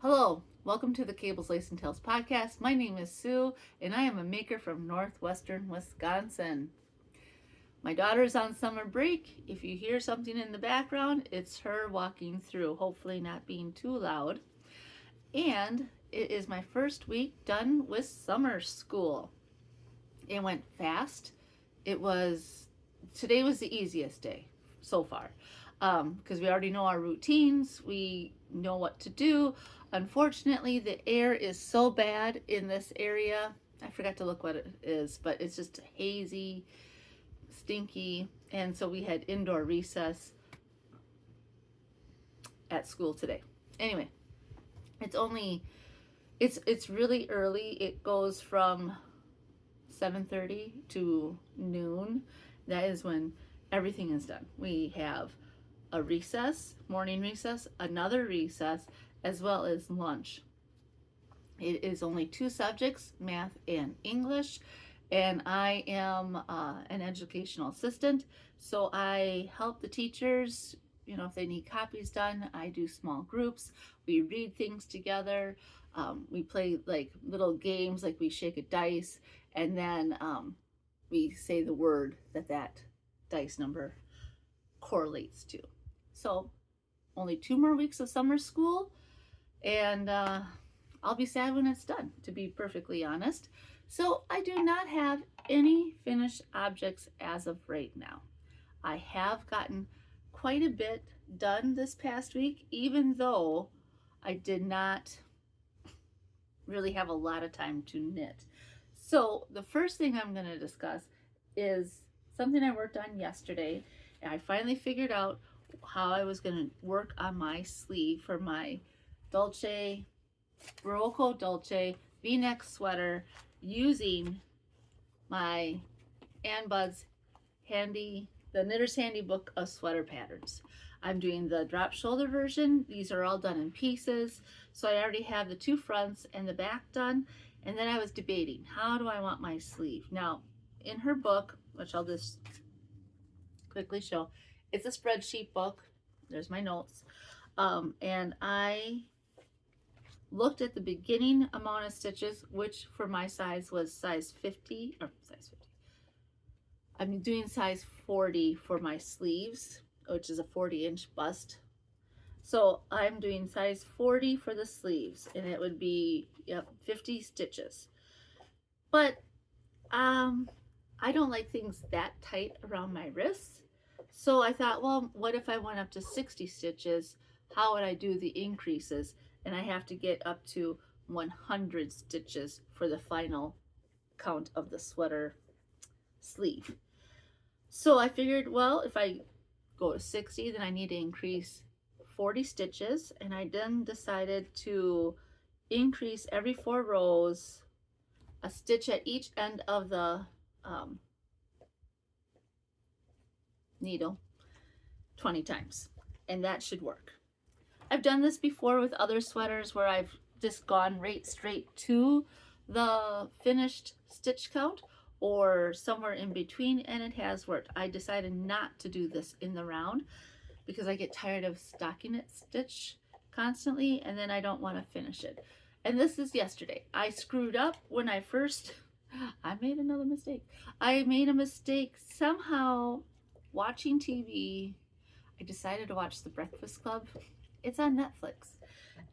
Hello, welcome to the Cables, Lace, and Tails podcast. My name is Sue, and I am a maker from northwestern Wisconsin. My daughter is on summer break. If you hear something in the background, it's her walking through, hopefully not being too loud. And it is my first week done with summer school. It went fast. Today was the easiest day so far because we already know our routines. We know what to do. Unfortunately, the air is so bad in this area. I forgot to look what it is, but it's just hazy, stinky. And so we had indoor recess at school today. Anyway, it's really early. It goes from 7:30 to noon. That is when everything is done. We have a recess, morning recess, another recess, as well as lunch. It is only two subjects, math and English, and I am an educational assistant, so I help the teachers, if they need copies done. I do small groups. We read things together. We play like little games, like we shake a dice, and then we say the word that dice number correlates to. So only 2 more weeks of summer school, and I'll be sad when it's done, to be perfectly honest. So I do not have any finished objects as of right now. I have gotten quite a bit done this past week, even though I did not really have a lot of time to knit. So the first thing I'm going to discuss is something I worked on yesterday. And I finally figured out how I was going to work on my sleeve for my Berroco Dulce V-neck sweater using my Ann Bud's the Knitter's Handy Book of Sweater Patterns. I'm doing the drop shoulder version. These are all done in pieces. So I already have the 2 fronts and the back done. And then I was debating, how do I want my sleeve? Now, in her book, which I'll just quickly show, it's a spreadsheet book. There's my notes. And I looked at the beginning amount of stitches, which for my size was size 50. I'm doing size 40 for my sleeves, which is a 40-inch bust. So I'm doing size 40 for the sleeves, and it would be 50 stitches. But I don't like things that tight around my wrists. So I thought, well, what if I went up to 60 stitches? How would I do the increases? And I have to get up to 100 stitches for the final count of the sweater sleeve. So I figured, well, if I go to 60, then I need to increase 40 stitches. And I then decided to increase every 4 rows a stitch at each end of the needle 20 times, and that should work. I've done this before with other sweaters where I've just gone right straight to the finished stitch count or somewhere in between, and it has worked. I decided not to do this in the round because I get tired of stockinette stitch constantly, and then I don't want to finish it. And this is yesterday. I screwed up when I made another mistake. I made a mistake somehow watching TV. I decided to watch The Breakfast Club. It's on Netflix,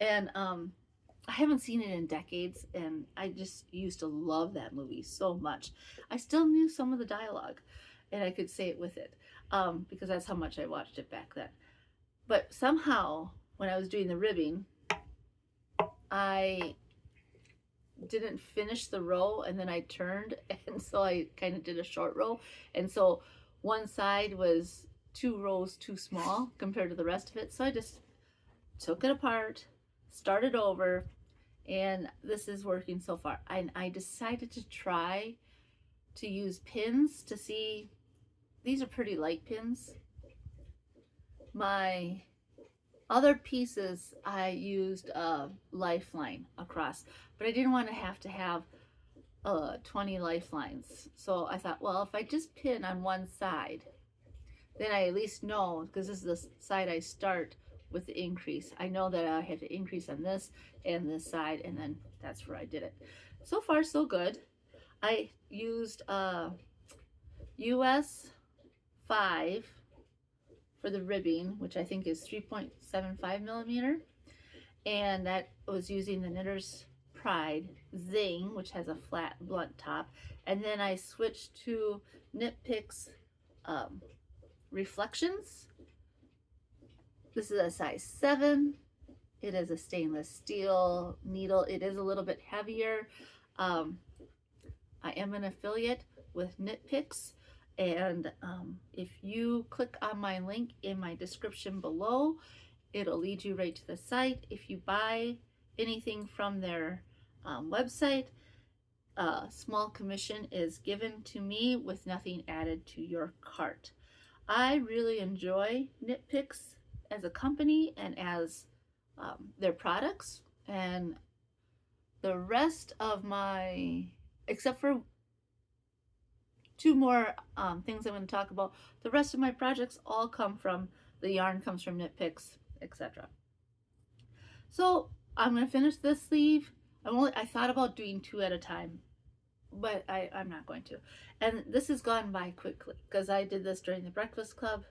and I haven't seen it in decades, and I just used to love that movie so much. I still knew some of the dialogue, and I could say it with it because that's how much I watched it back then. But somehow, when I was doing the ribbing, I didn't finish the row, and then I turned, and so I kind of did a short row, and so one side was 2 rows too small compared to the rest of it. So I just took it apart, started over, and this is working so far. I decided to try to use pins to see. These are pretty light pins. My other pieces, I used a lifeline across, but I didn't want to have 20 lifelines. So I thought, well, if I just pin on one side, then I at least know, because this is the side I start with the increase. I know that I had to increase on this and this side, and then that's where I did it. So far, so good. I used US 5 for the ribbing, which I think is 3.75 millimeter. And that was using the Knitter's Pride Zing, which has a flat blunt top. And then I switched to Knit Picks Reflections. This is a size 7. It is a stainless steel needle. It is a little bit heavier. I am an affiliate with Knit Picks, and if you click on my link in my description below, it'll lead you right to the site. If you buy anything from their website, a small commission is given to me with nothing added to your cart. I really enjoy Knit Picks as a company and as their products, and the rest of my, except for 2 more things I'm going to talk about, the rest of my projects all come from, the yarn comes from Knit Picks, etc. So I'm going to finish this sleeve. I thought about doing 2 at a time, but I'm not going to. And this has gone by quickly because I did this during the breakfast club,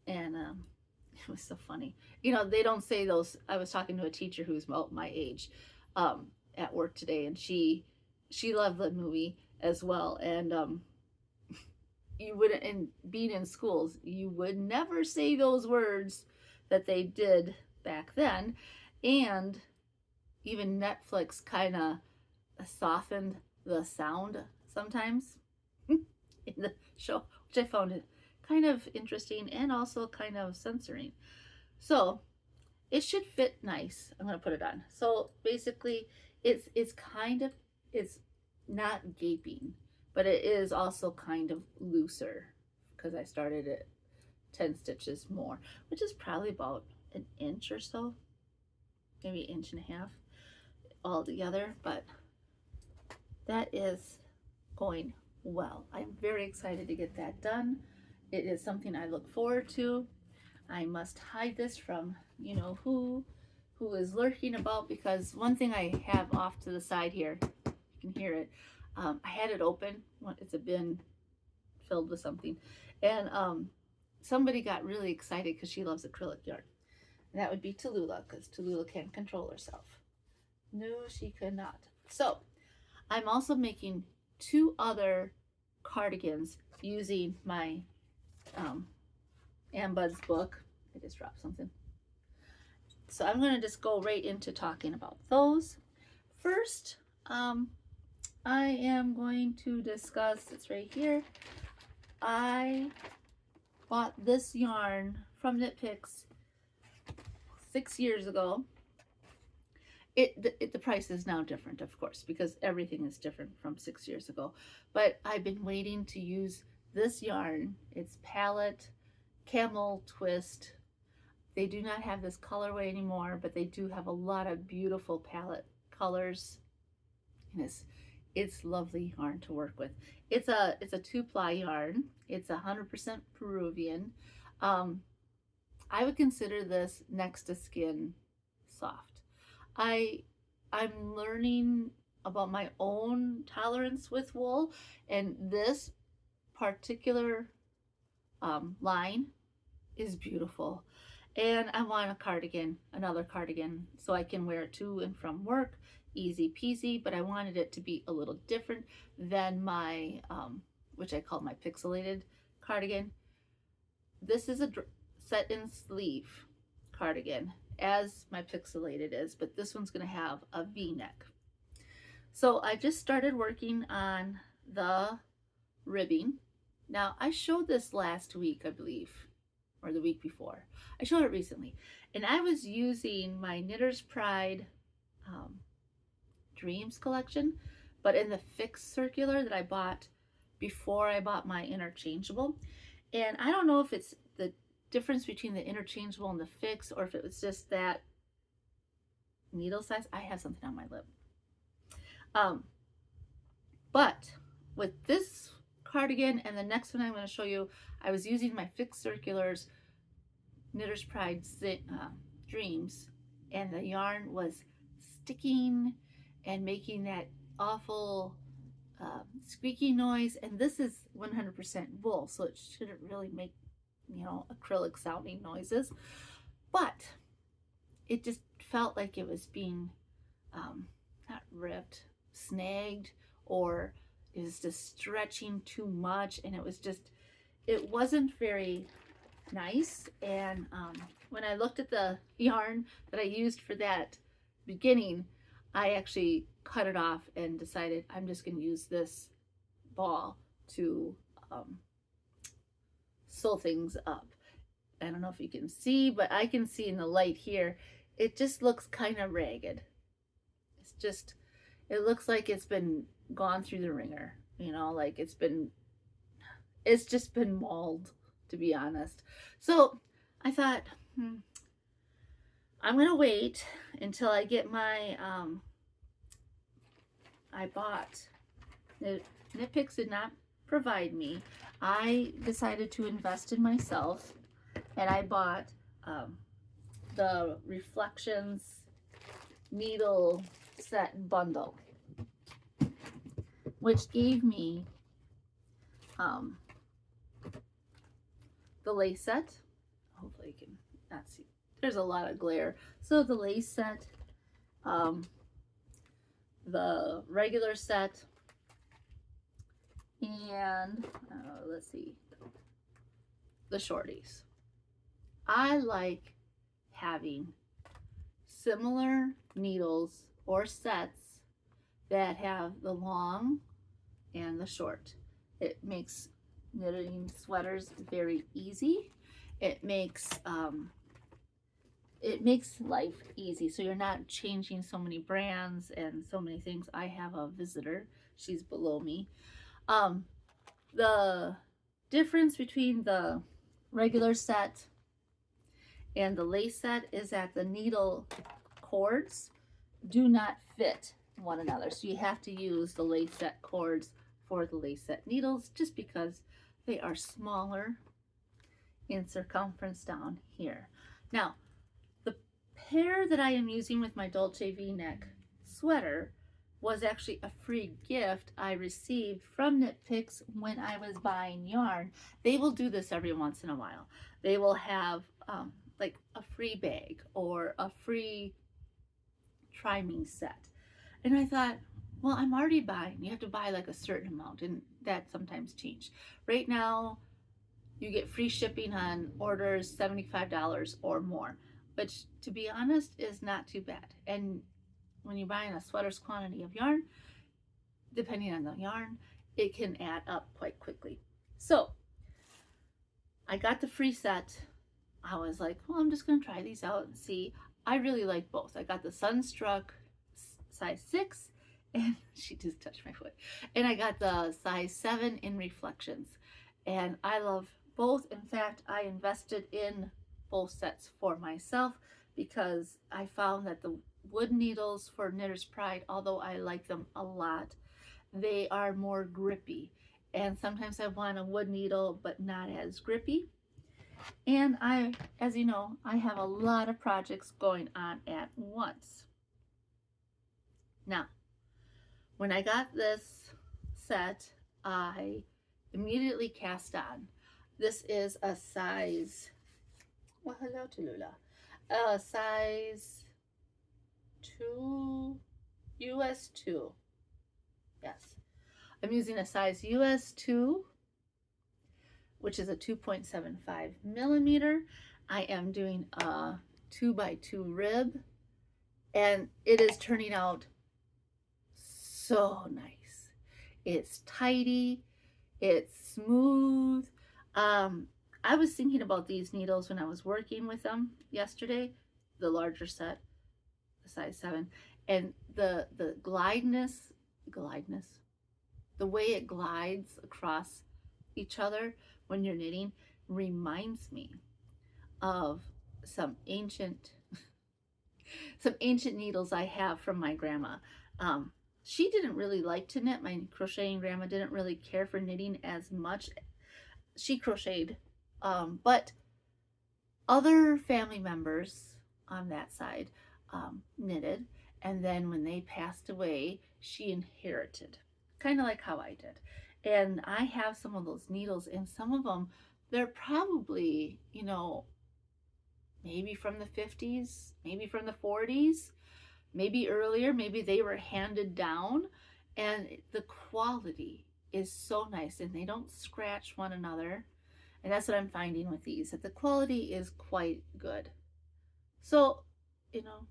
and it was so funny. You know, they don't say those. I was talking to a teacher who's about my age at work today, and she loved the movie as well. And you wouldn't, and being in schools, you would never say those words that they did back then. And even Netflix kind of softened the sound sometimes in the show, which I found it kind of interesting and also kind of censoring. So it should fit nice. I'm going to put it on. So basically it's not gaping, but it is also kind of looser because I started at 10 stitches more, which is probably about an inch or so, maybe 1.5 inches all together, but that is going well. I'm very excited to get that done. It is something I look forward to. I must hide this from you know who is lurking about, because one thing I have off to the side here, you can hear it, I had it open. It's a bin filled with something, and somebody got really excited because she loves acrylic yarn, and that would be Tallulah, because Tallulah can't control herself. No, she could not. So I'm also making 2 other cardigans using my Ann Bud's book. I just dropped something. So I'm going to just go right into talking about those. First, I am going to discuss, it's right here. I bought this yarn from Knit Picks 6 years ago. The price is now different, of course, because everything is different from 6 years ago. But I've been waiting to use this yarn. It's Palette Camel Twist. They do not have this colorway anymore, but they do have a lot of beautiful palette colors. And it's lovely yarn to work with. It's a 2-ply yarn. It's 100% Peruvian. I would consider this next to skin soft. I'm learning about my own tolerance with wool, and this particular line is beautiful. And I want a cardigan, another cardigan, so I can wear it to and from work, easy peasy. But I wanted it to be a little different than my which I call my pixelated cardigan. This is a set in sleeve cardigan, as my pixelated is, but this one's going to have a V-neck. So I just started working on the ribbing. Now I showed this last week, I believe, or the week before. I showed it recently, and I was using my Knitter's Pride Dreams collection, but in the fixed circular that I bought before I bought my interchangeable. And I don't know if it's the difference between the interchangeable and the fixed, or if it was just that needle size. I have something on my lip. But with this cardigan and the next one I'm going to show you, I was using my fixed circulars Knitter's Pride Dreams, and the yarn was sticking and making that awful squeaky noise. And this is 100% wool, so it shouldn't really make, you know, acrylic sounding noises. But it just felt like it was being not ripped, snagged, or it was just stretching too much, and it was just, it wasn't very nice. And when I looked at the yarn that I used for that beginning, I actually cut it off and decided I'm just going to use this ball to sew things up. I don't know if you can see, but I can see in the light here, it just looks kind of ragged. It's just, it looks like it's been gone through the ringer, you know, like it's just been mauled, to be honest. So I thought, I'm gonna wait until I get my I bought, Knit Picks did not provide me. I decided to invest in myself, and I bought the Reflections needle set bundle, which gave me the lace set. Hopefully you can not see. There's a lot of glare. So the lace set, the regular set, and let's see, the shorties. I like having similar needles or sets that have the long and the short. It makes knitting sweaters very easy. It makes life easy, so you're not changing so many brands and so many things. I have a visitor, she's below me. The difference between the regular set and the lace set is that the needle cords do not fit one another, so you have to use the lace set cords for the lace set needles, just because they are smaller in circumference down here. Now, the pair that I am using with my Dulce V-neck sweater was actually a free gift I received from Knit Picks when I was buying yarn. They will do this every once in a while. They will have like a free bag or a free try-me set. And I thought, well, I'm already buying. You have to buy like a certain amount, and that sometimes change. Right now, you get free shipping on orders $75 or more, which, to be honest, is not too bad. And when you're buying a sweater's quantity of yarn, depending on the yarn, it can add up quite quickly. So I got the free set. I was like, well, I'm just going to try these out and see. I really like both. I got the Sunstruck size 6, and she just touched my foot. And I got the size 7 in Reflections. And I love both. In fact, I invested in both sets for myself because I found that the wood needles for Knitter's Pride, although I like them a lot, they are more grippy. And sometimes I want a wood needle, but not as grippy. And I, as you know, I have a lot of projects going on at once. Now, when I got this set, I immediately cast on. This is a size, well, hello Tallulah, size 2, US 2. Yes, I'm using a size US 2, which is a 2.75 millimeter. I am doing a 2x2 rib, and it is turning out so nice. It's tidy, it's smooth. I was thinking about these needles when I was working with them yesterday, the larger set, the size 7, and the glideness, the way it glides across each other when you're knitting reminds me of some ancient needles I have from my grandma. She didn't really like to knit. My crocheting grandma didn't really care for knitting as much. She crocheted, but Other family members on that side knitted, and then when they passed away, she inherited, kind of like how I did. And I have some of those needles, and some of them, they're probably, maybe from the 50s, maybe from the 40s, maybe earlier, maybe they were handed down, and the quality is so nice, and they don't scratch one another. And that's what I'm finding with these, that the quality is quite good. So, you know,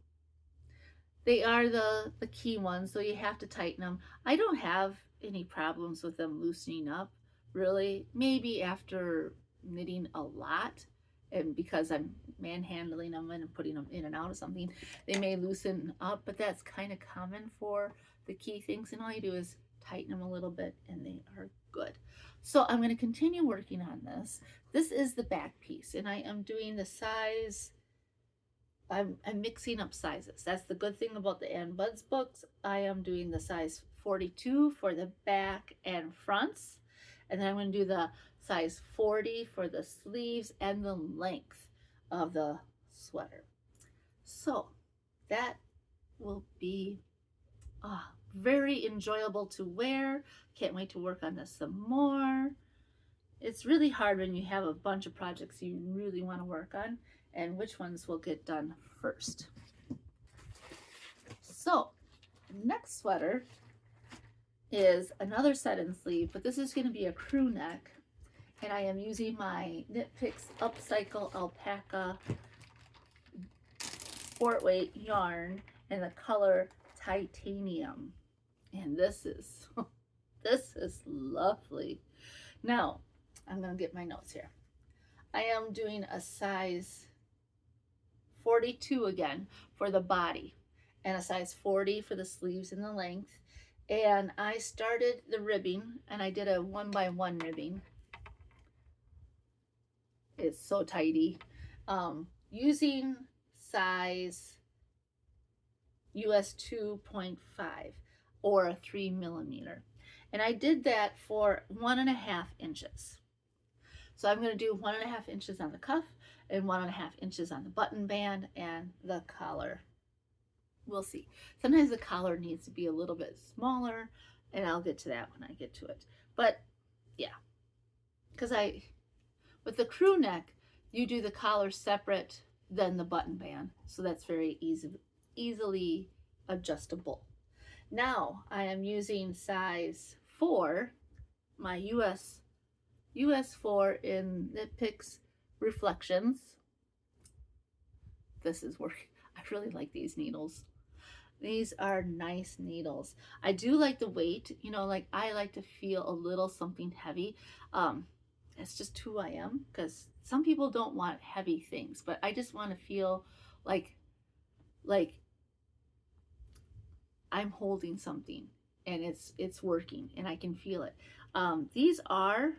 they are the key ones, so you have to tighten them. I don't have any problems with them loosening up, really. Maybe after knitting a lot, and because I'm manhandling them and putting them in and out of something, they may loosen up, but that's kind of common for the key things. And all you do is tighten them a little bit, and they are good. So I'm going to continue working on this. This is the back piece, and I am doing the size. I'm mixing up sizes. That's the good thing about the Ann Buds books. I am doing the size 42 for the back and fronts, and then I'm going to do the size 40 for the sleeves and the length of the sweater. So that will be very enjoyable to wear. Can't wait to work on this some more. It's really hard when you have a bunch of projects you really want to work on, and which ones will get done first. So next sweater is another set and sleeve, but this is going to be a crew neck, and I am using my Knit Picks Upcycle Alpaca sport weight yarn in the color Titanium, and this is this is lovely. Now I'm going to get my notes here. I am doing a size 42 again for the body, and a size 40 for the sleeves and the length. And I started the ribbing, and I did a 1x1 ribbing. It's so tidy. Using size US 2.5 or a 3mm. And I did that for 1.5 inches. So I'm going to do 1.5 inches on the cuff and 1.5 inches on the button band and the collar. We'll see. Sometimes the collar needs to be a little bit smaller, and I'll get to that when I get to it. But yeah, because with the crew neck, you do the collar separate than the button band. So that's very easily adjustable. Now I am using size 4, my US 4 in Knit Picks Reflections. This is working. I really like these needles. These are nice needles. I do like the weight, like I like to feel a little something heavy. It's just who I am, because some people don't want heavy things, but I just want to feel like I'm holding something, and it's working, and I can feel it. These are,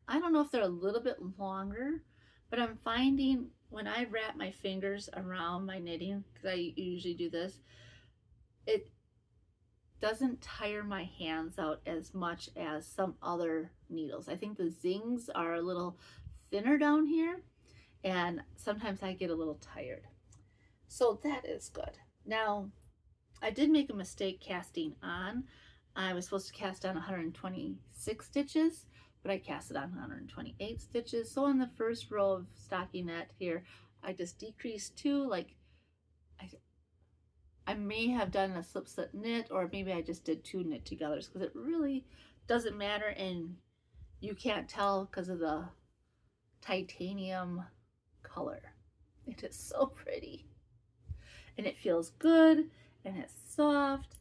I don't know if they're a little bit longer, but I'm finding when I wrap my fingers around my knitting, because I usually do this, it doesn't tire my hands out as much as some other needles. I think the zings are a little thinner down here, and sometimes I get a little tired. So that is good. Now, I did make a mistake casting on. I was supposed to cast on 126 stitches, but I casted on 128 stitches. So on the first row of stockinette here, I just decreased 2, like I may have done a slip slip knit, or maybe I just did 2 knit togethers, because it really doesn't matter, and you can't tell because of the titanium color. It is so pretty, and it feels good, and it's soft.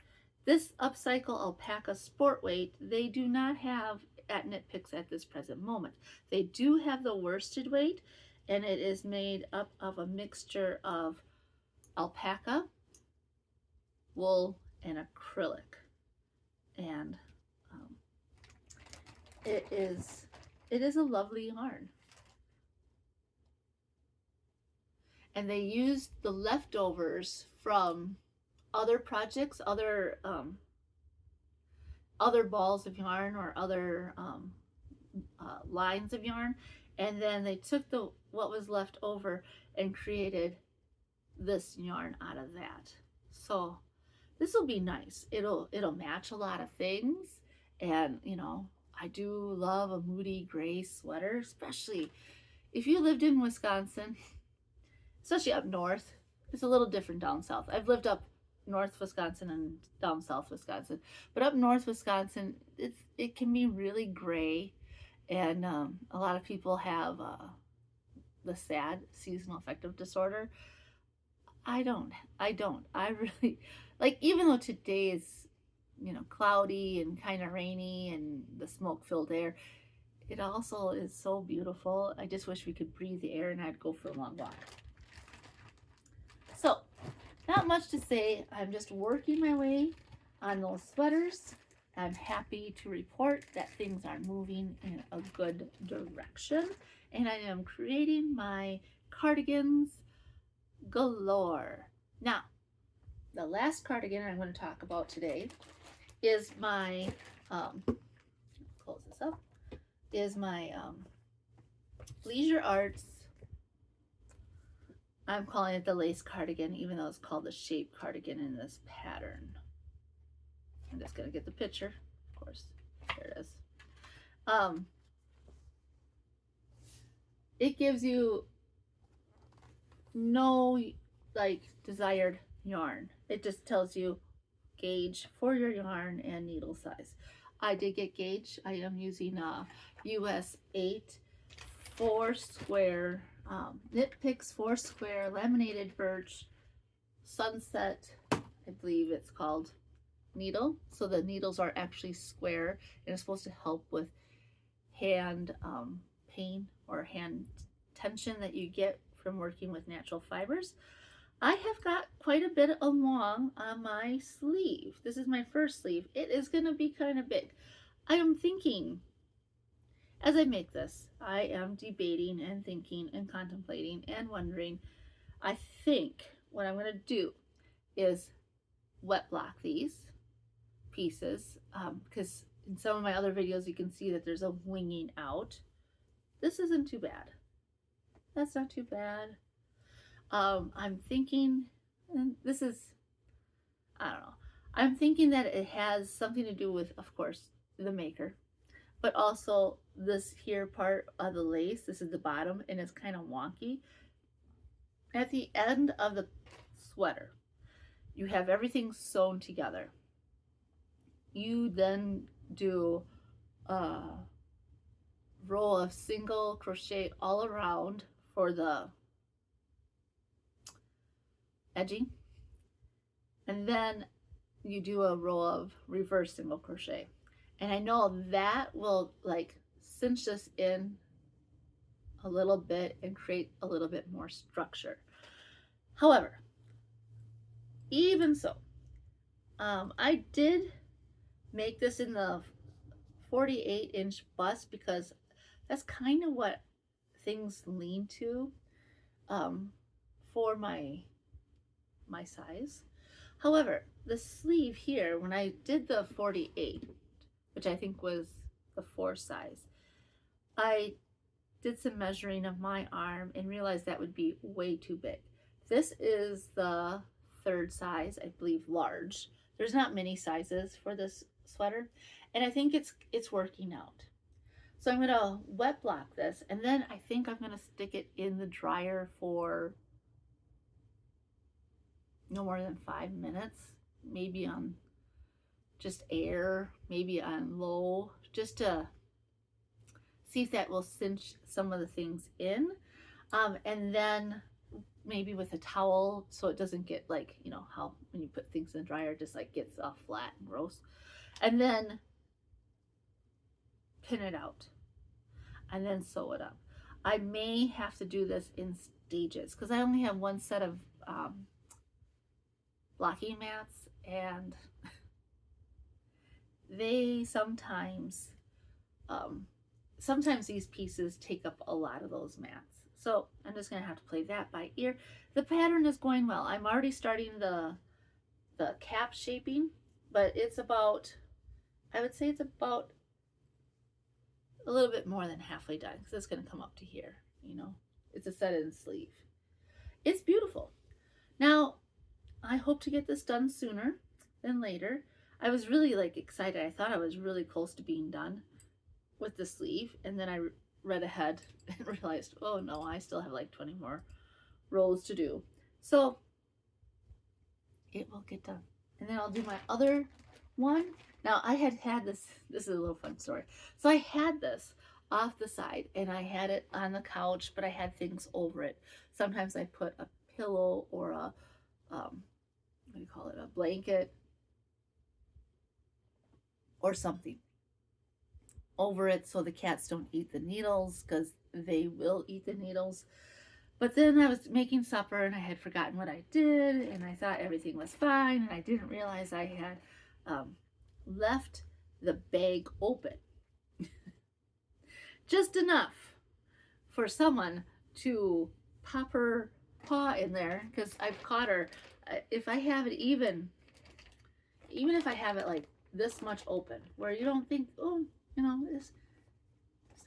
This Upcycle Alpaca Sport Weight, they do not have at Knit Picks at this present moment. They do have the worsted weight, and it is made up of a mixture of alpaca, wool, and acrylic. And it is a lovely yarn. And they used the leftovers from other projects, other balls of yarn, or other lines of yarn, and then they took the what was left over and created this yarn out of that. So this will be nice. It'll match a lot of things. And you know, I do love a moody gray sweater, especially if you lived in Wisconsin, especially up north. It's a little different down south. I've lived up north Wisconsin and down south Wisconsin, but up north Wisconsin, it can be really gray, and a lot of people have the SAD, seasonal affective disorder. I don't. I really, like, even though today is, you know, cloudy and kind of rainy and the smoke filled air, it also is so beautiful. I just wish we could breathe the air and I'd go for a long walk. So, not much to say. I'm just working my way on those sweaters. I'm happy to report that things are moving in a good direction, and I am creating my cardigans galore. Now, the last cardigan I'm going to talk about today is my, close this up, is my Leisure Arts. I'm calling it the lace cardigan, even though it's called the shape cardigan in this pattern. I'm just going to get the picture, of course. There it is. It gives you no like desired yarn. It just tells you gauge for your yarn and needle size. I did get gauge. I am using a US 8 4 square Knit Picks 4 square laminated birch sunset, I believe it's called, needle. So the needles are actually square and it's supposed to help with hand pain or hand tension that you get from working with natural fibers. I have got quite a bit along on my sleeve. This is my first sleeve. It is going to be kind of big. I am thinking, as I make this, I am debating and thinking and contemplating and wondering. I think what I'm going to do is wet block these pieces, because in some of my other videos you can see that there's a winging out. This isn't too bad. That's not too bad. I'm thinking, and this is, I don't know, I'm thinking that it has something to do with, of course, the maker, but also this here part of the lace. This is the bottom and it's kind of wonky. At the end of the sweater, you have everything sewn together. You then do a row of single crochet all around for the edging, and then you do a row of reverse single crochet, and I know that will like cinch this in a little bit and create a little bit more structure. However, even so, I did make this in the 48-inch bust because that's kind of what things lean to for my size. However, the sleeve here, when I did the 48, which I think was the 4 size, I did some measuring of my arm and realized that would be way too big. This is the 3rd size, I believe, large. There's not many sizes for this sweater, and I think it's working out. So I'm gonna wet block this, and then I think I'm gonna stick it in the dryer for no more than 5 minutes, maybe on just air, maybe on low, just to see if that will cinch some of the things in, and then maybe with a towel so it doesn't get like, you know how when you put things in the dryer it just like gets all flat and gross, and then pin it out and then sew it up. I may have to do this in stages because I only have one set of blocking mats, and they sometimes these pieces take up a lot of those mats. So I'm just gonna have to play that by ear. The pattern is going well. I'm already starting the cap shaping, but it's about, I would say it's about a little bit more than halfway done because it's gonna come up to here, you know. It's a set-in sleeve. It's beautiful. Now, I hope to get this done sooner than later. I was really like excited. I thought I was really close to being done with the sleeve, and then I read ahead and realized, oh no, I still have like 20 more rows to do. So it will get done. And then I'll do my other one. Now I had this is a little fun story. So I had this off the side and I had it on the couch, but I had things over it. Sometimes I put a pillow or a what do you call it, a blanket or something over it so the cats don't eat the needles, because they will eat the needles. But then I was making supper and I had forgotten what I did, and I thought everything was fine, and I didn't realize I had left the bag open just enough for someone to pop her paw in there, because I've caught her. If I have it even if I have it like this much open, where you don't think, oh, you know, it's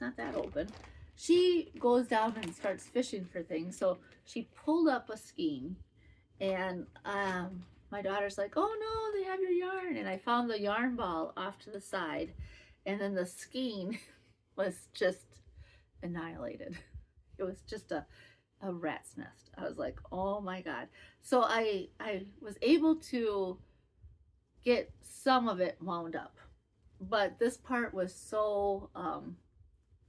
not that open, she goes down and starts fishing for things. So she pulled up a skein, and my daughter's like, oh no, they have your yarn. And I found the yarn ball off to the side, and then the skein was just annihilated. It was just a rat's nest. I was like, oh my God. So I was able to get some of it wound up, but this part was so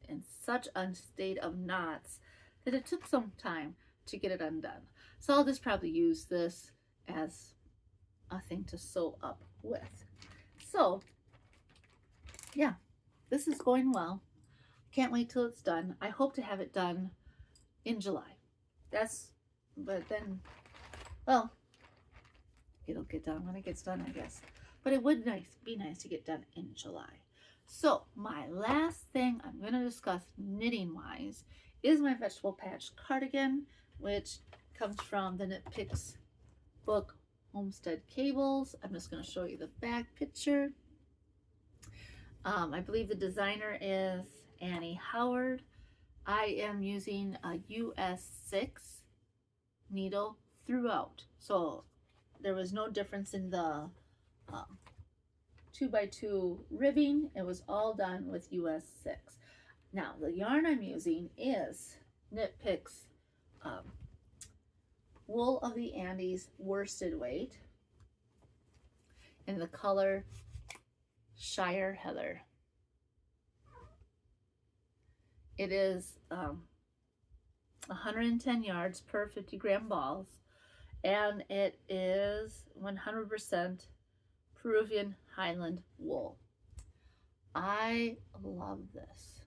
in such a state of knots that it took some time to get it undone. So I'll just probably use this as a thing to sew up with. So yeah, this is going well. Can't wait till it's done. I hope to have it done in July. But then, well, it'll get done when it gets done, I guess. But it would be nice to get done in July. So my last thing I'm going to discuss knitting wise is my vegetable patch cardigan, which comes from the Knit Picks book, Homestead Cables. I'm just going to show you the back picture. I believe the designer is Annie Howard. I am using a US 6 needle throughout, so there was no difference in the 2x2 ribbing. It was all done with US 6. Now the yarn I'm using is Knit Picks Wool of the Andes worsted weight in the color Shire Heather. It is 110 yards per 50 gram balls, and it is 100% Peruvian Highland wool. I love this.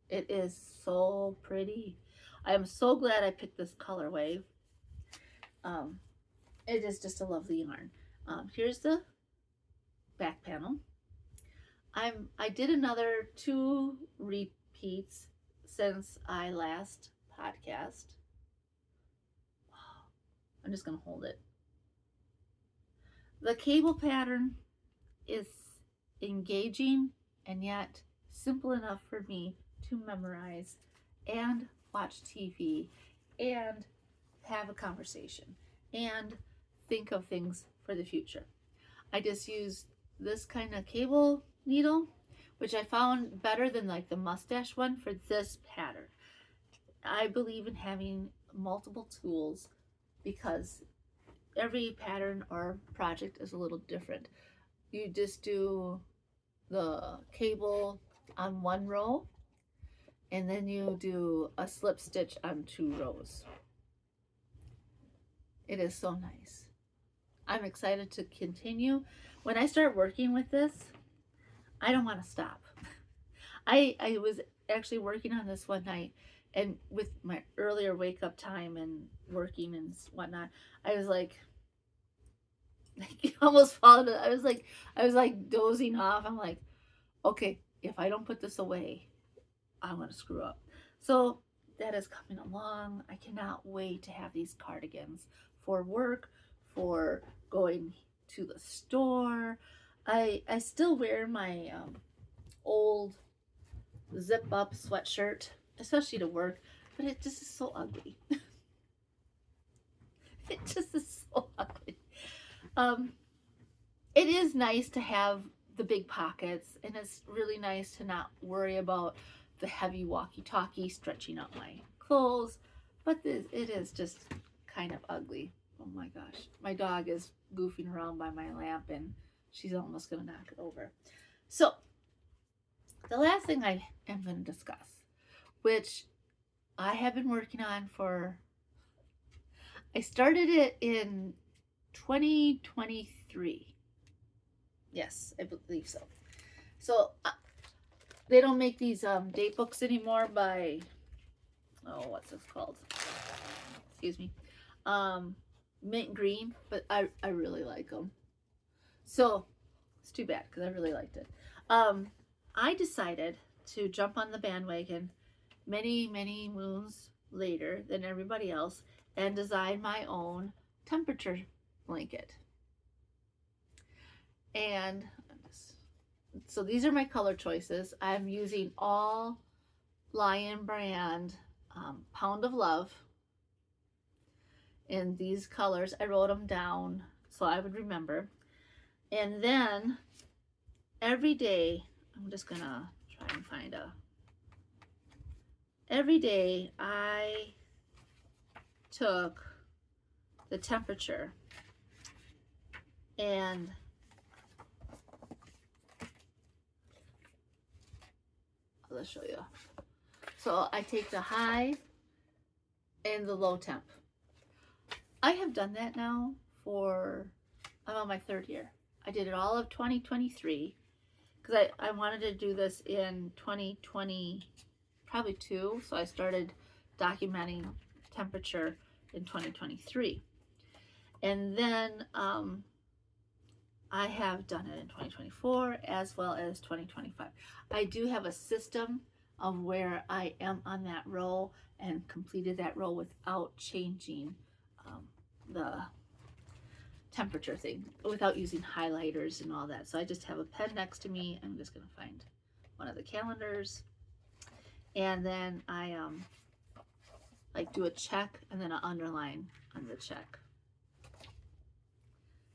It is so pretty. I am so glad I picked this colorway. It is just a lovely yarn. Here's the back panel. I did another 2 repeats since I last podcast. I'm just gonna hold it. The cable pattern is engaging and yet simple enough for me to memorize and watch TV and have a conversation and think of things for the future. I just use this kind of cable needle, which I found better than like the mustache one for this pattern. I believe in having multiple tools because every pattern or project is a little different. You just do the cable on 1 row, and then you do a slip stitch on 2 rows. It is so nice. I'm excited to continue. When I start working with this, I don't want to stop. I was actually working on this one night, and with my earlier wake up time and working and whatnot, I was like almost falling. I was like dozing off. I'm like, okay, if I don't put this away, I'm gonna screw up. So that is coming along. I cannot wait to have these cardigans for work, for going to the store. I still wear my old zip up sweatshirt, especially to work. but it just is so ugly. It just is so ugly. It is nice to have the big pockets, and it's really nice to not worry about the heavy walkie-talkie stretching out my clothes, but it is just kind of ugly. Oh my gosh, my dog is goofing around by my lamp and she's almost gonna knock it over. So the last thing I am going to discuss, which I have been working on I started it in 2023. Yes, I believe so. So they don't make these date books anymore by, oh, what's this called? Excuse me. Mint green, but I really like them. So it's too bad because I really liked it. I decided to jump on the bandwagon many moons later than everybody else and design my own temperature blanket. And so these are my color choices. I'm using all Lion brand Pound of Love in these colors. I wrote them down so I would remember. And then every day, I'm just gonna try and find every day I took the temperature and I'll show you. So I take the high and the low temp. I have done that now I'm on my 3rd year. I did it all of 2023 because I wanted to do this in 2020, probably 2. So I started documenting temperature in 2023. And then I have done it in 2024 as well as 2025. I do have a system of where I am on that row and completed that row without changing the temperature thing, without using highlighters and all that. So I just have a pen next to me. I'm just going to find one of the calendars, and then I like do a check and then an underline on the check.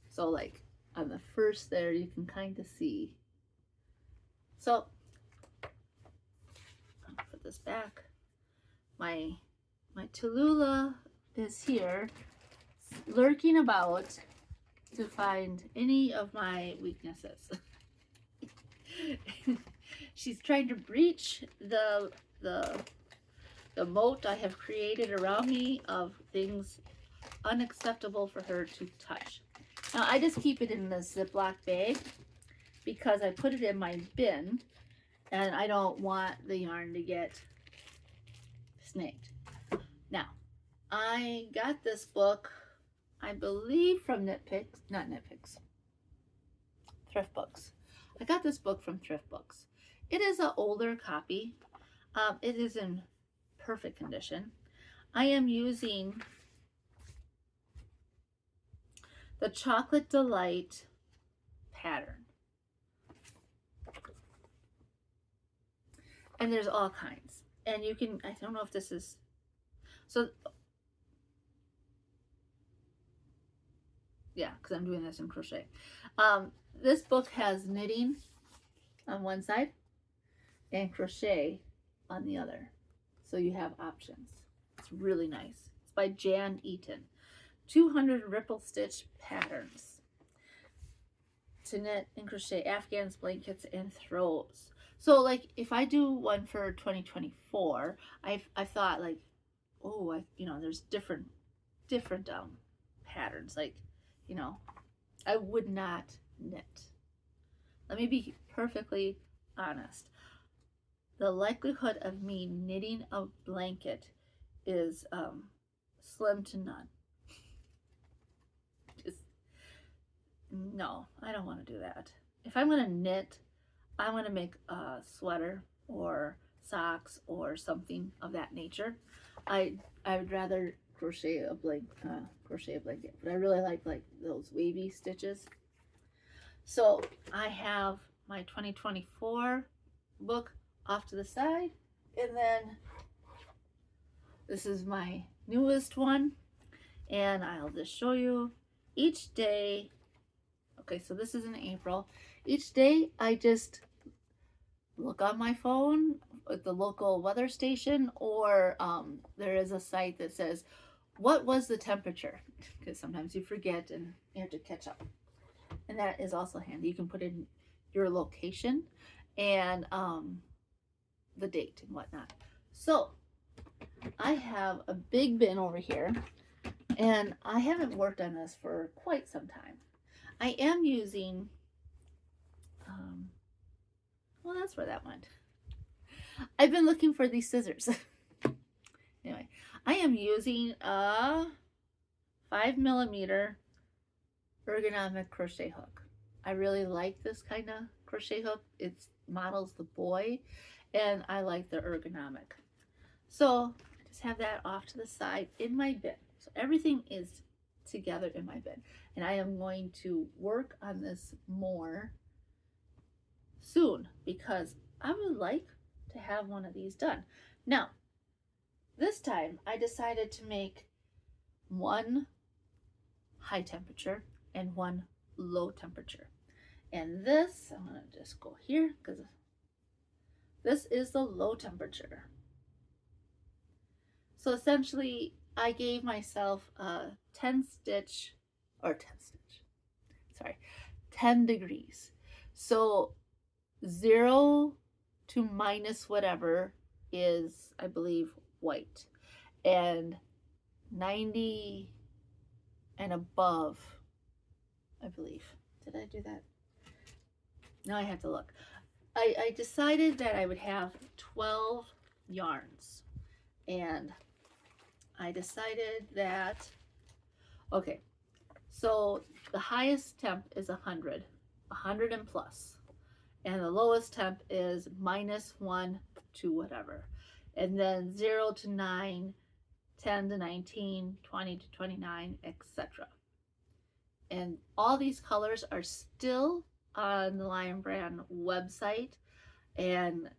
So like on the first there, you can kind of see. So I'll put this back. My Tallulah is here, lurking about to find any of my weaknesses. She's trying to breach the moat I have created around me of things unacceptable for her to touch. Now I just keep it in the Ziploc bag because I put it in my bin and I don't want the yarn to get snagged. Now, I got this book, I believe from Thrift Books. I got this book from Thrift Books. It is an older copy. It is in perfect condition. I am using the Chocolate Delight pattern. And there's all kinds. And you can, I don't know if this is, so, yeah, because I'm doing this in crochet. This book has knitting on one side and crochet on the other. So you have options. It's really nice. It's by Jan Eaton. 200 ripple stitch patterns to knit and crochet afghans, blankets, and throws. So like if I do one for 2024, I thought like, oh, there's different patterns. Like, I would not knit. Let me be perfectly honest. The likelihood of me knitting a blanket is slim to none. Just, no, I don't want to do that. If I'm going to knit, I want to make a sweater or socks or something of that nature. I would rather crochet a blanket, but I really like those wavy stitches. So I have my 2024 book off to the side, and then This is my newest one, and I'll just show you each day. Okay, so this is in April. Each day I just look on my phone at the local weather station, or there is a site that says, what was the temperature? Because sometimes you forget and you have to catch up. And that is also handy. You can put in your location and the date and whatnot. So I have a big bin over here, and I haven't worked on this for quite some time. I am using, well, that's where that went. I've been looking for these scissors. Anyway, I am using a 5mm ergonomic crochet hook. I really like this kind of crochet hook. It models the boy, and I like the ergonomic. So I just have that off to the side in my bin. So everything is together in my bin, and I am going to work on this more soon because I would like to have one of these done. Now, this time I decided to make one high temperature and one low temperature. And this, I'm going to just go here because this is the low temperature. So essentially, I gave myself a 10 degrees. So 0 to minus whatever is, I believe, white. And 90 and above, I believe. Did I do that? Now I have to look. I decided that I would have 12 yarns. And I decided that, okay, so the highest temp is 100 and plus. And the lowest temp is -1 to whatever. And then 0 to 9, 10 to 19, 20 to 29, etc. And all these colors are still on the Lion Brand website, and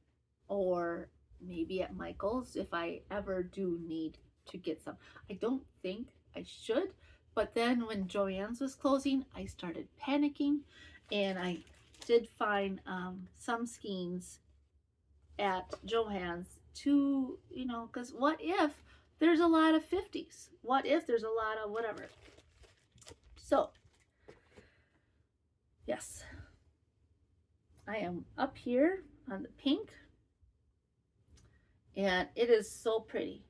or maybe at Michael's if I ever do need to get some. I don't think I should, but then when Joann's was closing, I started panicking, and I did find some skeins at Joann's to, you know, because what if there's a lot of 50s? What if there's a lot of whatever? So, yes, I am up here on the pink, and it is so pretty.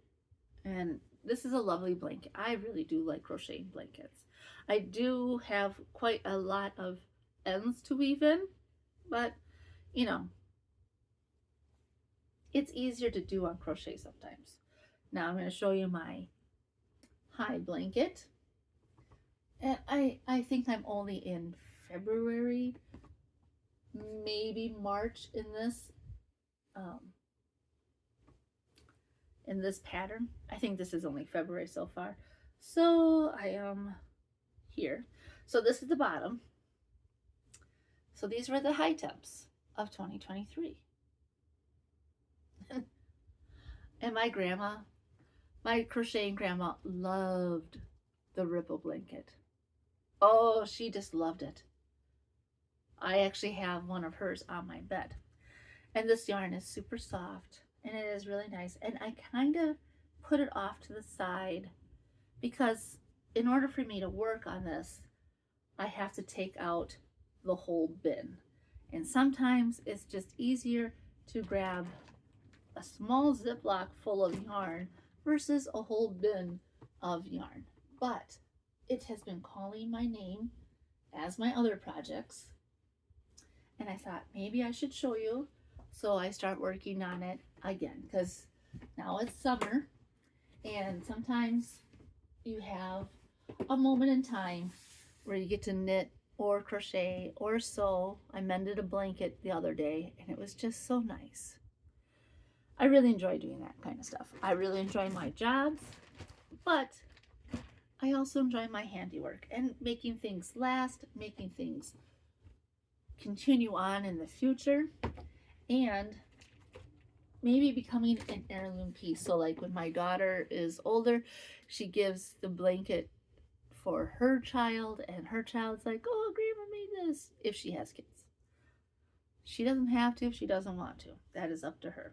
And this is a lovely blanket. I really do like crocheting blankets. I do have quite a lot of ends to weave in, but you know, it's easier to do on crochet sometimes. Now I'm going to show you my high blanket. And I think I'm only in February, maybe March in this pattern. I think this is only February so far. So I am here. So this is the bottom. So these were the high temps of 2023. And my grandma, my crocheting grandma, loved the ripple blanket. Oh, she just loved it. I actually have one of hers on my bed. And this yarn is super soft, and it is really nice. And I kind of put it off to the side because in order for me to work on this, I have to take out the whole bin. And sometimes it's just easier to grab a small Ziploc full of yarn versus a whole bin of yarn. But it has been calling my name as my other projects. And I thought maybe I should show you. So I start working on it again because now it's summer, and sometimes you have a moment in time where you get to knit or crochet or sew. I mended a blanket the other day, and it was just so nice. I really enjoy doing that kind of stuff. I really enjoy my jobs, but I also enjoy my handiwork and making things last, making things continue on in the future. And maybe becoming an heirloom piece. So like when my daughter is older, she gives the blanket for her child, and her child's like, oh, grandma made this, if she has kids. She doesn't have to if she doesn't want to. That is up to her.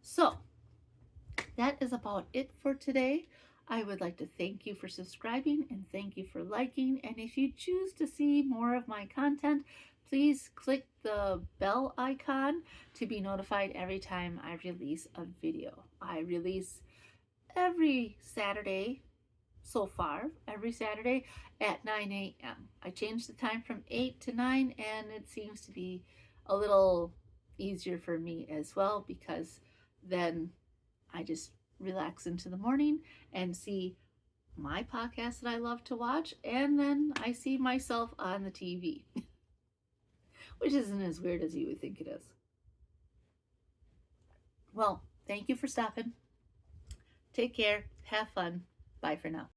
So that is about it for today. I would like to thank you for subscribing and thank you for liking. And if you choose to see more of my content, please click the bell icon to be notified every time I release a video. I release every Saturday so far, every Saturday at 9 a.m. I changed the time from 8 to 9, and it seems to be a little easier for me as well, because then I just relax into the morning and see my podcast that I love to watch, and then I see myself on the TV, which isn't as weird as you would think it is. Well, thank you for stopping. Take care. Have fun. Bye for now.